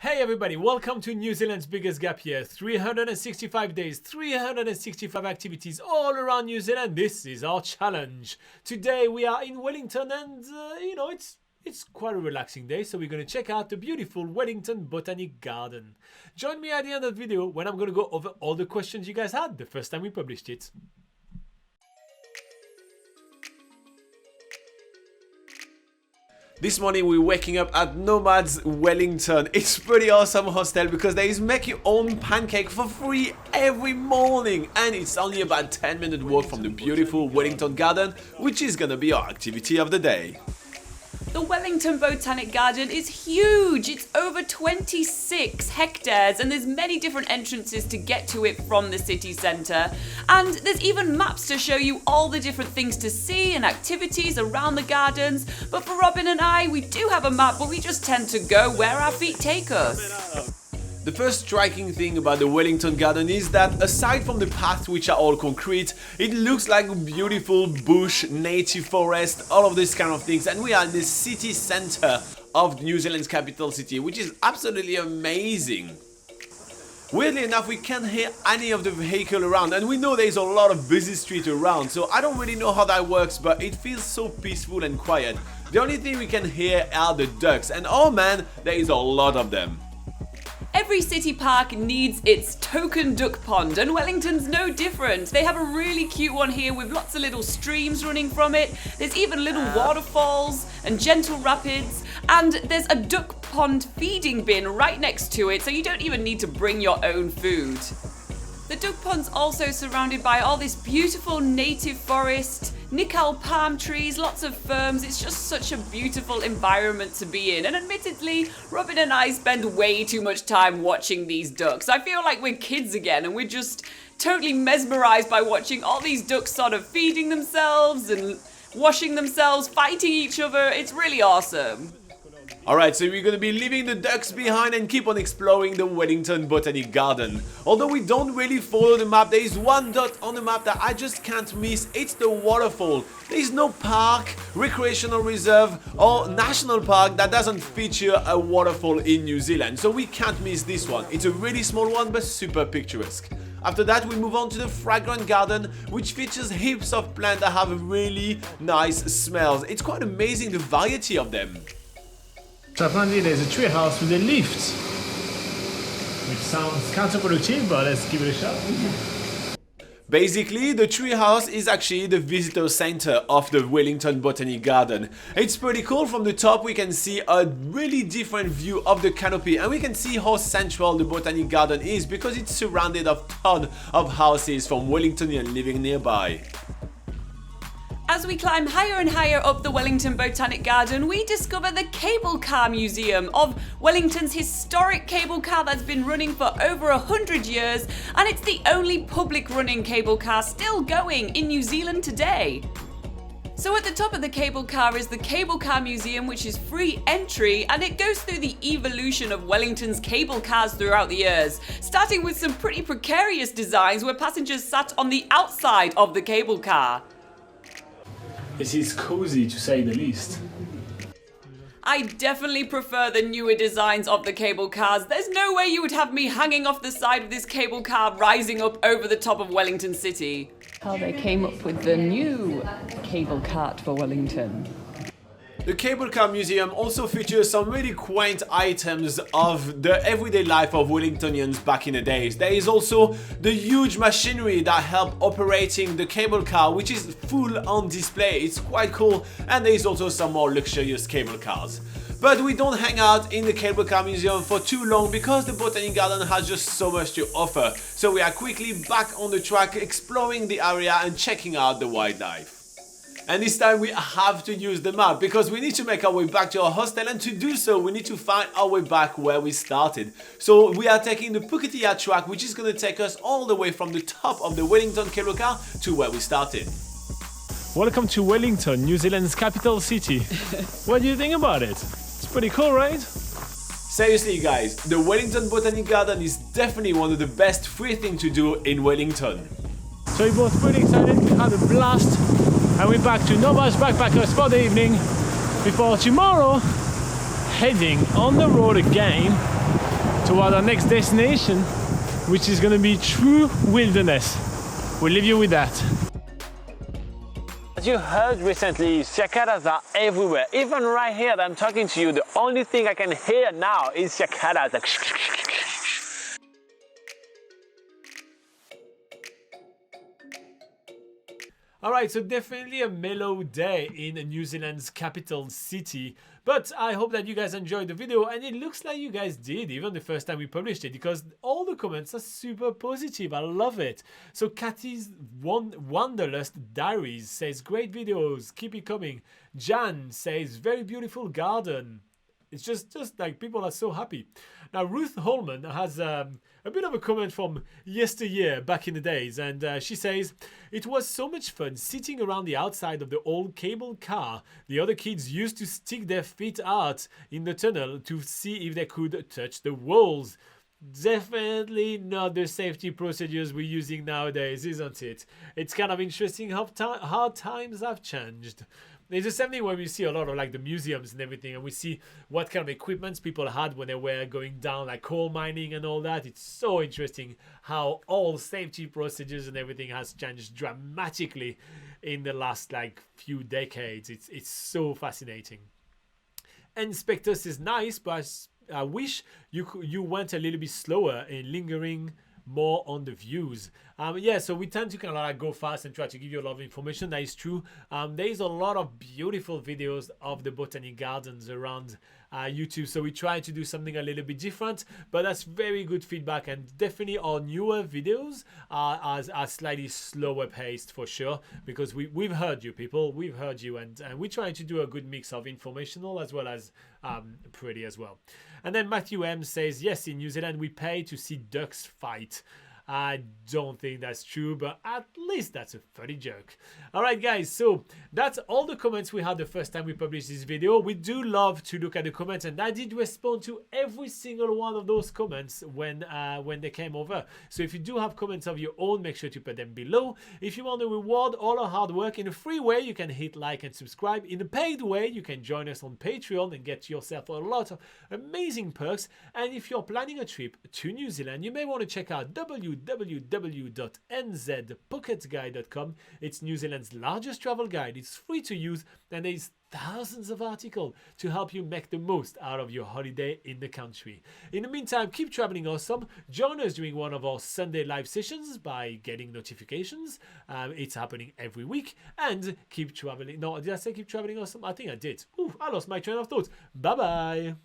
Hey everybody, welcome to New Zealand's biggest gap year. 365 days, 365 activities all around New Zealand. This is our challenge. Today we are in Wellington and it's quite a relaxing day, so we're going to check out the beautiful Wellington Botanic Garden. Join me at the end of the video when I'm going to go over all the questions you guys had the first time we published it. This morning we're waking up at Nomad's Wellington. It's pretty awesome hostel because there is make your own pancake for free every morning, and it's only about 10-minute walk from the beautiful Wellington Garden, which is gonna be our activity of the day. The Wellington Botanic Garden is huge. It's over 26 hectares and there's many different entrances to get to it from the city centre. And there's even maps to show you all the different things to see and activities around the gardens. But for Robin and I, we do have a map, but we just tend to go where our feet take us. The first striking thing about the Wellington Garden is that aside from the paths which are all concrete, it looks like a beautiful bush, native forest, all of these kind of things, and we are in the city centre of New Zealand's capital city, which is absolutely amazing. Weirdly enough, we can't hear any of the vehicle around, and we know there's a lot of busy street around, so I don't really know how that works, but it feels so peaceful and quiet. The only thing we can hear are the ducks, and oh man, there is a lot of them. Every city park needs its token duck pond, and Wellington's no different. They have a really cute one here with lots of little streams running from it. There's even little waterfalls and gentle rapids, and there's a duck pond feeding bin right next to it, so you don't even need to bring your own food. The duck pond's also surrounded by all this beautiful native forest, Nickel palm trees, lots of ferns. It's just such a beautiful environment to be in. And admittedly, Robin and I spend way too much time watching these ducks. I feel like we're kids again and we're just totally mesmerized by watching all these ducks sort of feeding themselves and washing themselves, fighting each other. It's really awesome. Alright, so we're gonna be leaving the ducks behind and keep on exploring the Wellington Botanic Garden. Although we don't really follow the map, there is one dot on the map that I just can't miss. It's the waterfall. There is no park, recreational reserve or national park that doesn't feature a waterfall in New Zealand, so we can't miss this one. It's a really small one but super picturesque. After that we move on to the Fragrant Garden, which features heaps of plants that have really nice smells. It's quite amazing the variety of them. So apparently there's a tree house with a lift, which sounds counterproductive, but let's give it a shot. Basically, the treehouse is actually the visitor center of the Wellington Botanic Garden. It's pretty cool. From the top we can see a really different view of the canopy, and we can see how central the Botanic Garden is because it's surrounded of tons of houses from Wellingtonians living nearby. As we climb higher and higher up the Wellington Botanic Garden, we discover the Cable Car Museum of Wellington's historic cable car that's been running for over 100 years, and it's the only public running cable car still going in New Zealand today. So at the top of the cable car is the Cable Car Museum, which is free entry, and it goes through the evolution of Wellington's cable cars throughout the years, starting with some pretty precarious designs where passengers sat on the outside of the cable car. This is cozy to say the least. I definitely prefer the newer designs of the cable cars. There's no way you would have me hanging off the side of this cable car rising up over the top of Wellington City. How they came up with the new cable cart for Wellington. The Cable Car Museum also features some really quaint items of the everyday life of Wellingtonians back in the days. There is also the huge machinery that help operating the cable car, which is full on display. It's quite cool, and there is also some more luxurious cable cars. But we don't hang out in the Cable Car Museum for too long because the Botanic Garden has just so much to offer. So we are quickly back on the track, exploring the area and checking out the wildlife. And this time we have to use the map because we need to make our way back to our hostel, and to do so we need to find our way back where we started. So we are taking the Puketia track, which is going to take us all the way from the top of the Wellington cable car to where we started. Welcome to Wellington, New Zealand's capital city. What do you think about it? It's pretty cool, right? Seriously guys, the Wellington Botanic Garden is definitely one of the best free things to do in Wellington. So we're both pretty excited, we had a blast, and we're back to Nova's Backpackers for the evening before tomorrow heading on the road again toward our next destination, which is going to be true wilderness. We'll leave you with that. As you heard recently, cicadas are everywhere. Even right here that I'm talking to you, the only thing I can hear now is cicadas. Like Alright, so definitely a mellow day in New Zealand's capital city, but I hope that you guys enjoyed the video, and it looks like you guys did, even the first time we published it, because all the comments are super positive. I love it. So Kathy's Wanderlust Diaries says, great videos, keep it coming. Jan says, very beautiful garden. It's just like people are so happy. Now Ruth Holman has a bit of a comment from yesteryear, back in the days, and she says, it was so much fun sitting around the outside of the old cable car. The other kids used to stick their feet out in the tunnel to see if they could touch the walls. Definitely not the safety procedures we're using nowadays, isn't it? It's kind of interesting how times have changed. It's the same thing when we see a lot of like the museums and everything, and we see what kind of equipments people had when they were going down like coal mining and all that. It's so interesting how all safety procedures and everything has changed dramatically in the last like few decades. It's so fascinating. Inspectus is nice, but I wish you went a little bit slower in lingering more on the views. Yeah, so we tend to kind of like go fast and try to give you a lot of information. That is true. There is a lot of beautiful videos of the botanic gardens around YouTube, so we try to do something a little bit different, but that's very good feedback, and definitely our newer videos are slightly slower paced for sure, because we've heard you people, we've heard you, and we're trying to do a good mix of informational as well as pretty as well. And then Matthew M says, yes, in New Zealand we pay to see ducks fight. I don't think that's true, but at least that's a funny joke. Alright guys, so that's all the comments we had the first time we published this video. We do love to look at the comments, and I did respond to every single one of those comments when they came over. So if you do have comments of your own, make sure to put them below. If you want to reward all our hard work in a free way, you can hit like and subscribe. In a paid way, you can join us on Patreon and get yourself a lot of amazing perks. And if you're planning a trip to New Zealand, you may want to check out www.nzpocketguide.com. It's New Zealand's largest travel guide. It's free to use, and there's thousands of articles to help you make the most out of your holiday in the country. In the meantime, keep traveling awesome. Join us during one of our Sunday live sessions by getting notifications. It's happening every week. And keep traveling. No, did I say keep traveling awesome? I think I did. Ooh, I lost my train of thought. Bye bye.